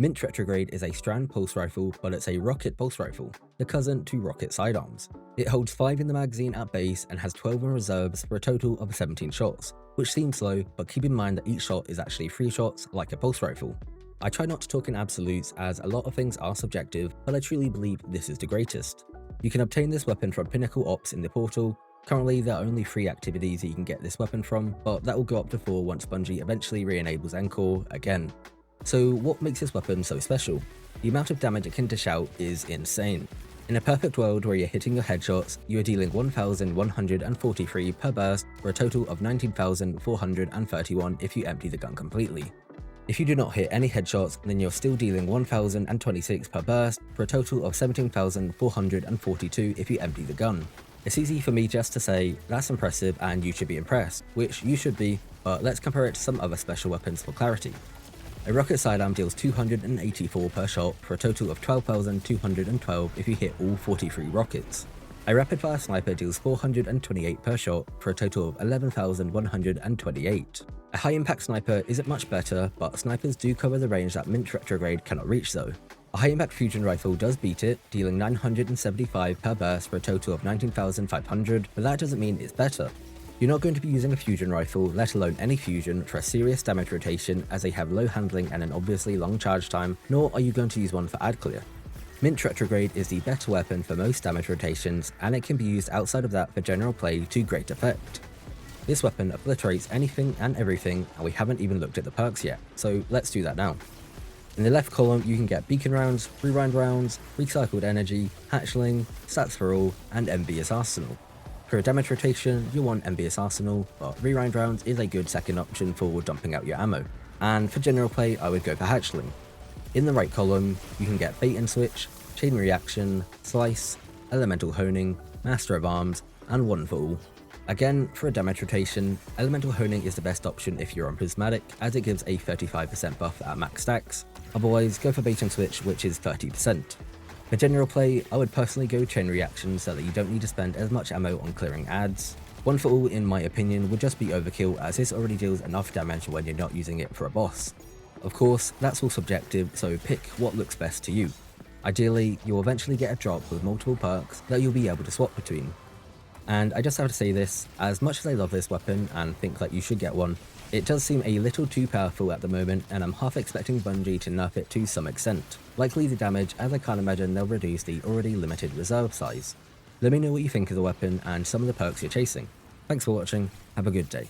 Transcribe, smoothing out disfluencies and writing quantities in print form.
Mint Retrograde is a strand pulse rifle, but it's a rocket pulse rifle, the cousin to rocket sidearms. It holds 5 in the magazine at base and has 12 in reserves for a total of 17 shots, which seems slow, but keep in mind that each shot is actually 3 shots like a pulse rifle. I try not to talk in absolutes as a lot of things are subjective, but I truly believe this is the greatest. You can obtain this weapon from Pinnacle Ops in the portal. Currently there are only 3 activities that you can get this weapon from, but that will go up to 4 once Bungie eventually re-enables Encore again. So what makes this weapon so special? The amount of damage it can dish out is insane. In a perfect world where you're hitting your headshots, you are dealing 1,143 per burst for a total of 19,431 if you empty the gun completely. If you do not hit any headshots, then you're still dealing 1,026 per burst for a total of 17,442 if you empty the gun. It's easy for me just to say, that's impressive and you should be impressed, which you should be, but let's compare it to some other special weapons for clarity. A rocket sidearm deals 284 per shot for a total of 12,212 if you hit all 43 rockets. A rapid fire sniper deals 428 per shot for a total of 11,128. A high impact sniper isn't much better, but snipers do cover the range that Mint Retrograde cannot reach though. A high impact fusion rifle does beat it, dealing 975 per burst for a total of 19,500, but that doesn't mean it's better. You're not going to be using a fusion rifle, let alone any fusion, for a serious damage rotation as they have low handling and an obviously long charge time, nor are you going to use one for ad clear. Mint Retrograde is the better weapon for most damage rotations, and it can be used outside of that for general play to great effect. This weapon obliterates anything and everything, and we haven't even looked at the perks yet, so let's do that now. In the left column you can get beacon rounds, rewind rounds, recycled energy, hatchling, stats for all, and envious arsenal. For a damage rotation, you want envious arsenal, but rewind rounds is a good second option for dumping out your ammo. And for general play, I would go for hatchling. In the right column, you can get bait and switch, chain reaction, slice, elemental honing, master of arms, and one for all. Again, for a damage rotation, elemental honing is the best option if you're on prismatic, as it gives a 35% buff at max stacks. Otherwise, go for bait and switch, which is 30%. For general play, I would personally go chain reaction so that you don't need to spend as much ammo on clearing ads. One for all, in my opinion, would just be overkill, as this already deals enough damage when you're not using it for a boss. Of course, that's all subjective, so pick what looks best to you. Ideally, you'll eventually get a drop with multiple perks that you'll be able to swap between. And I just have to say this, as much as I love this weapon and think that you should get one, it does seem a little too powerful at the moment, and I'm half expecting Bungie to nerf it to some extent. Likely the damage, as I can't imagine they'll reduce the already limited reserve size. Let me know what you think of the weapon and some of the perks you're chasing. Thanks for watching, have a good day.